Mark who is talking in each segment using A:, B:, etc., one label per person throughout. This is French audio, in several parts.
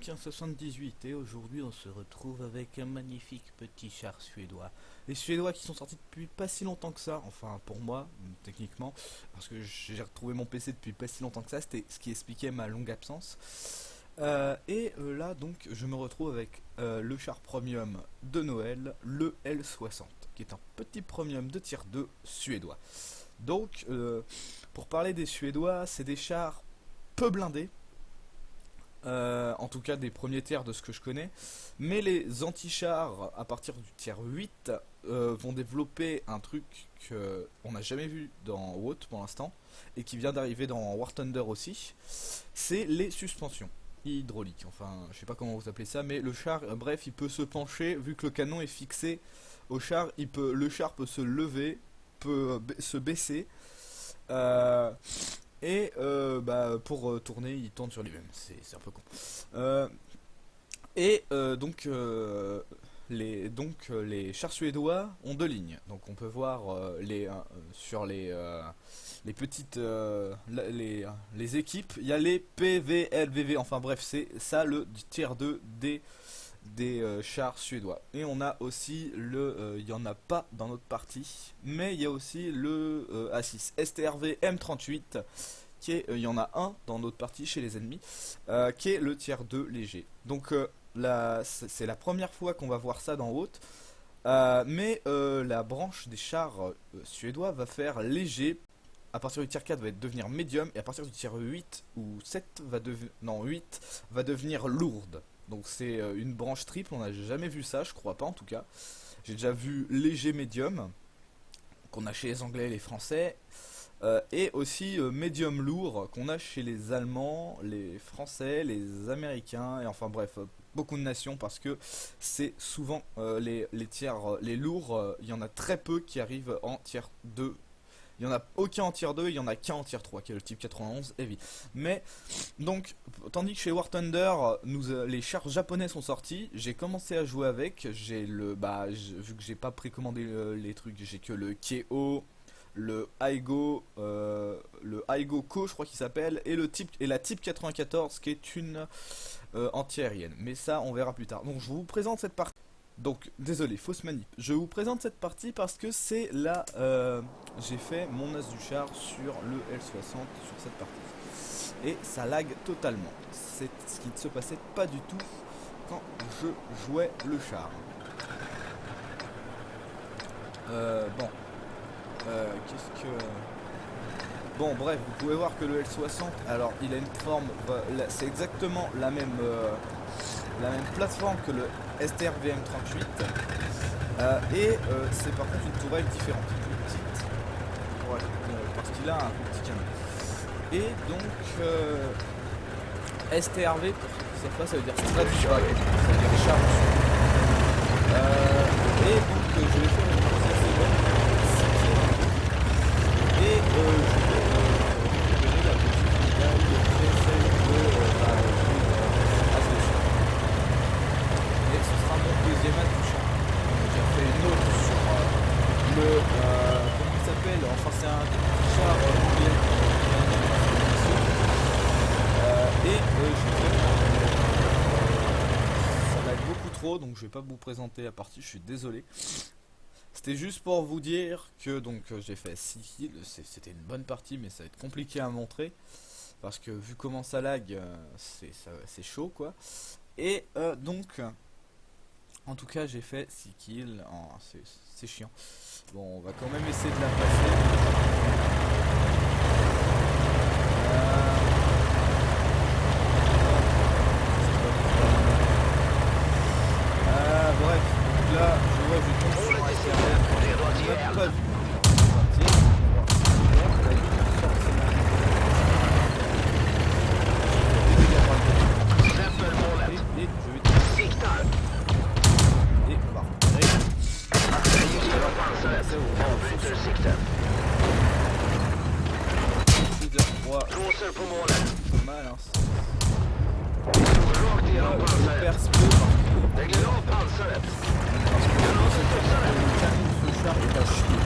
A: Tonkin78 et aujourd'hui on se retrouve avec un magnifique petit char suédois. Les Suédois qui sont sortis depuis pas si longtemps que ça, enfin pour moi techniquement, parce que j'ai retrouvé mon PC depuis pas si longtemps que ça, c'était ce qui expliquait ma longue absence. Là donc je me retrouve avec le char premium de Noël, le L60, qui est un petit premium de tier 2 suédois. Donc pour parler des Suédois, c'est des chars peu blindés. En tout cas des premiers tiers de ce que je connais, mais les anti-chars à partir du tiers 8 vont développer un truc qu'on n'a jamais vu dans WOT pour l'instant et qui vient d'arriver dans War Thunder aussi, c'est les suspensions hydrauliques, enfin je sais pas comment vous appelez ça, mais le char, bref, il peut se pencher vu que le canon est fixé au char, le char peut se lever, peut se baisser, pour tourner, il tourne sur lui-même. C'est un peu con. Les chars suédois ont deux lignes. Donc on peut voir sur les petites les équipes, il y a les PVLVV. Enfin bref, c'est ça le tiers 2 des chars suédois. Et on a aussi il y en a pas dans notre partie, mais il y a aussi le A6 STRV M38 qui est, il y en a un dans notre partie chez les ennemis, qui est le tiers 2 léger. Donc c'est la première fois qu'on va voir ça dans Haute, mais la branche des chars suédois va faire léger. À partir du tier 4 va devenir médium, et à partir du tier 8 ou 7 8 va devenir lourde. Donc c'est une branche triple, on n'a jamais vu ça, je crois pas en tout cas. J'ai déjà vu léger médium, qu'on a chez les Anglais et les Français, et aussi médium lourd, qu'on a chez les Allemands, les Français, les Américains, et enfin bref, beaucoup de nations, parce que c'est souvent les tiers, les lourds, il y en a très peu qui arrivent en tier 2. Il n'y en a aucun en tier 2, il n'y en a qu'un en tier 3, qui est le type 91 Heavy. Mais, donc, tandis que chez War Thunder, les chars japonais sont sortis, j'ai commencé à jouer avec, vu que j'ai pas précommandé les trucs, j'ai que le Keo, le Aigo Ko, je crois qu'il s'appelle, et la type 94, qui est une anti-aérienne. Mais ça, on verra plus tard. Donc, je vous présente cette partie. Donc, désolé, fausse manip. Je vous présente cette partie parce que c'est là, j'ai fait mon as du char sur le L60 sur cette partie. Et ça lag totalement. C'est ce qui ne se passait pas du tout quand je jouais le char. Qu'est-ce que... Bon, bref, vous pouvez voir que le L60, alors il a une forme, c'est exactement la même plateforme que le STRVM 38, c'est par contre une tourelle différente, plus petite, parce qu'il a un petit canon. Et donc STRV, pour ceux qui savent pas, ça veut dire Stratschwag, ça veut dire char. Et donc je vais faire une petite seconde, et je vais donner la petite médaille celle et ce sera mon deuxième as du char. J'ai fait une autre sur comment il s'appelle, enfin c'est un petit char anglais, ça lag beaucoup trop, donc je vais pas vous présenter la partie, je suis désolé. C'était juste pour vous dire que donc j'ai fait 6 kills, c'était une bonne partie, mais ça va être compliqué à montrer parce que vu comment ça lag, c'est chaud quoi. Et donc en tout cas j'ai fait 6 kills, c'est chiant. Bon, on va quand même essayer de la passer. Bref, donc là je vois je tombe sur internet, on n'a pas vu. Mal, hein, je perce peu parce que le canon de ce char est à chier.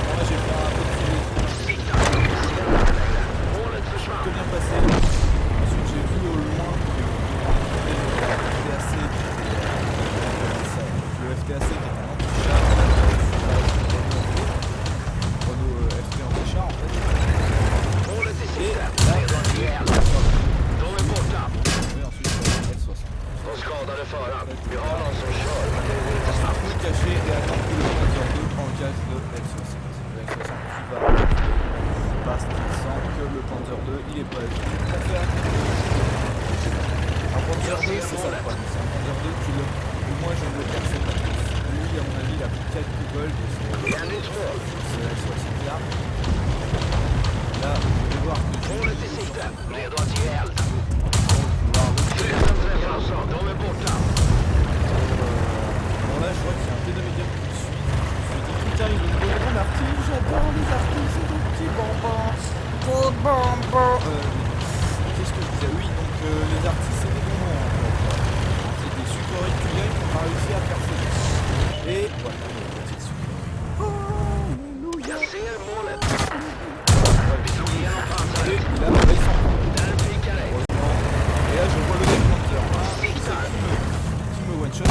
A: Moi j'ai fait un peu de plutôt bien passé. Ensuite j'ai vu au loin que le FTAC qui est un anti-char Renault FT anti-char en fait. Et là, ensuite L60.
B: De skadade föraren. Vi har någon som kör, men det går inte snabbt.
A: Tout caché et attendre que le Panzer 2 engage le L60. Le L60 qui va parce qu'il sent que le Panzer 2 il est pas vu. Un Panzer 2 c'est ça le problème, c'est un Panzer 2 qui le... Moi je ne le perçais pas plus. Lui à mon avis il a pris 4 gold de ce L60 là. Là je vais voir que
B: Målet i sikte. Redo att ge eld.
A: Bon là je vois qu'il y a un P2 médium qui me suit. Je me dis putain il veut me donner mon artille, j'adore les artilles, c'est des petits bonbons. Des bonbons. Qu'est-ce que je disais? Oui donc les artistes c'est des bonbons en fait. C'est des sucreries de cuillère qu'on a réussi à percer. Et voilà les petites sucreries. Alléluia.
B: Jag ser målet.
A: Et il a fait ça. Et là je vois le Panzer 1 qui me one-shot.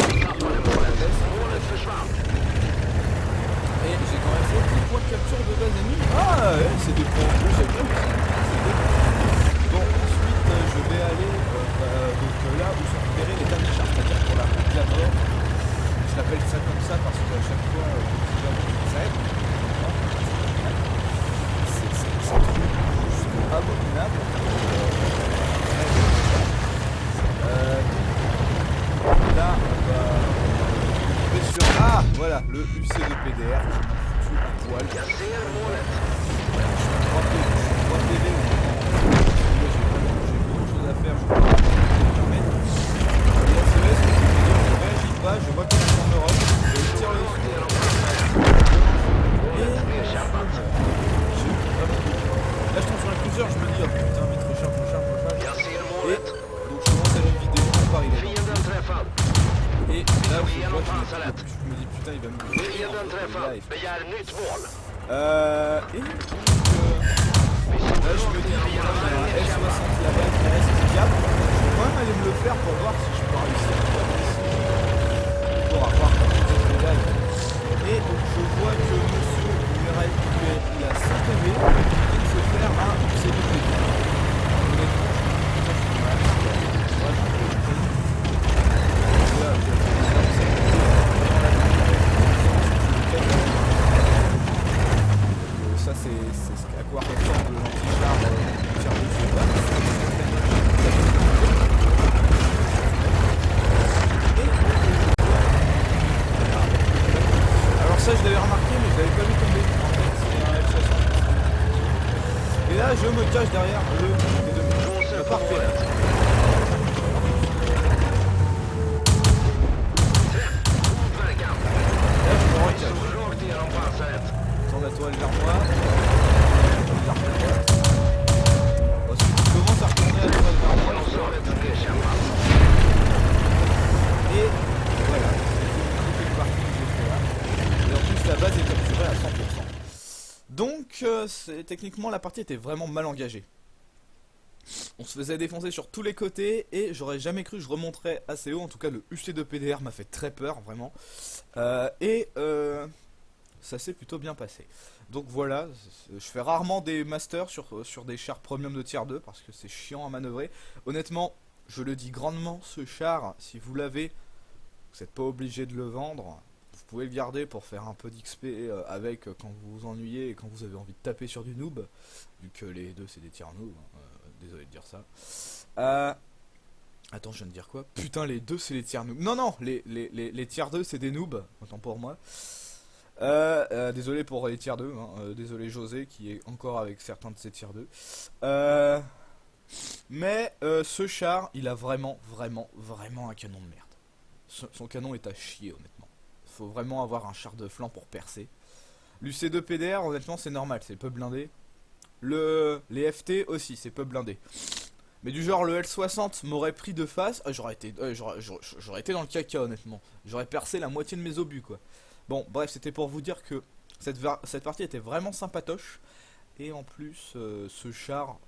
A: Et j'ai quand même fait des points de capture de base ennemie. Ah ouais, c'est des points rouges, j'ai bien vu. Bon, ensuite je vais aller donc, là où sont repérés les derniers chars, c'est-à-dire pour la route de la mort. Je l'appelle ça comme ça parce qu'à chaque fois ça aide. C'est trop juste abominable. Là, on va tomber sur... Ah, voilà, le UC de PDR qui m'a foutu un poil. Je suis 3 PV au moment. J'ai beaucoup de choses à faire, je peux pas me permettre. Les SES, je ne réagis pas, je vois qu'ils sont en Europe, je tire le dessus. Et j'ai eu vraiment beaucoup. Là je tombe sur un cruiser, je me dis, oh putain, vite, recharge. Et donc je commence à lui vider, on part, il est mort. Et là je vois que je me dis putain il va me buter. Et donc là je me dis voilà, j'ai un L60 là-bas qui reste fiable. Je vais quand même aller me le faire pour voir si je peux réussir à faire ici pour avoir un peu de médaille. Et donc je vois que monsieur Murray il a 100 PV et il se faire un UC2. Honnêtement ça c'est à quoi ressemble l'anti-char tir de feu. Alors ça je l'avais remarqué mais je l'avais pas vu tomber. En fait c'est un F60. Et là je me cache derrière le parfait. Tourne la toile vers moi. Ensuite, je commence à retourner la toile vers moi. Et voilà, c'est une partie que j'ai fait là. Et en plus, la base est capturée à 100%. Donc, techniquement, la partie était vraiment mal engagée. On se faisait défoncer sur tous les côtés et j'aurais jamais cru que je remonterais assez haut. En tout cas, le UC2 PDR m'a fait très peur, vraiment. Ça s'est plutôt bien passé. Donc voilà, je fais rarement des masters sur des chars premium de tier 2 parce que c'est chiant à manœuvrer. Honnêtement, je le dis grandement, ce char, si vous l'avez, vous n'êtes pas obligé de le vendre. Vous pouvez le garder pour faire un peu d'XP avec quand vous vous ennuyez et quand vous avez envie de taper sur du noob. Vu que les deux c'est des tiers noob, désolé de dire ça. Attends, je viens de dire quoi? Putain, les deux c'est les tiers noobs. Non, les tiers 2 c'est des noobs, autant pour moi. Désolé pour les tiers 2, désolé José qui est encore avec certains de ces tiers 2. Mais ce char, il a vraiment un canon de merde. Son canon est à chier honnêtement. Faut vraiment avoir un char de flanc pour percer. L'UC2 PDR, honnêtement c'est normal, c'est peu blindé. Les FT aussi, c'est peu blindé. Mais du genre le L60 m'aurait pris de face, j'aurais été dans le caca honnêtement. J'aurais percé la moitié de mes obus quoi. Bon bref, c'était pour vous dire que cette partie était vraiment sympatoche. Et en plus ce char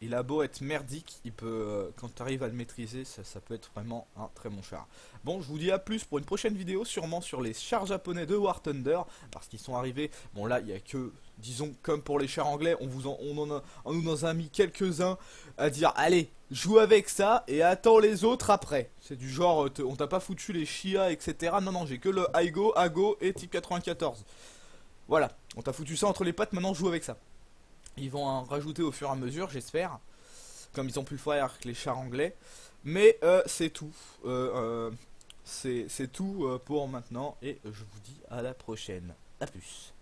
A: Il a beau être merdique, il peut, quand tu arrives à le maîtriser, ça peut être vraiment un très bon char. Bon, je vous dis à plus pour une prochaine vidéo, sûrement sur les chars japonais de War Thunder, parce qu'ils sont arrivés. Bon là, il n'y a que, disons, comme pour les chars anglais, on nous en a mis quelques-uns à dire, allez, joue avec ça et attends les autres après. C'est du genre, on t'a pas foutu les Shia, etc. Non, non, j'ai que le Aigo, Ago et Type 94. Voilà, on t'a foutu ça entre les pattes, maintenant joue avec ça. Ils vont en rajouter au fur et à mesure, j'espère. Comme ils ont pu le faire avec les chars anglais. Mais c'est tout. C'est tout pour maintenant. Et je vous dis à la prochaine. A plus.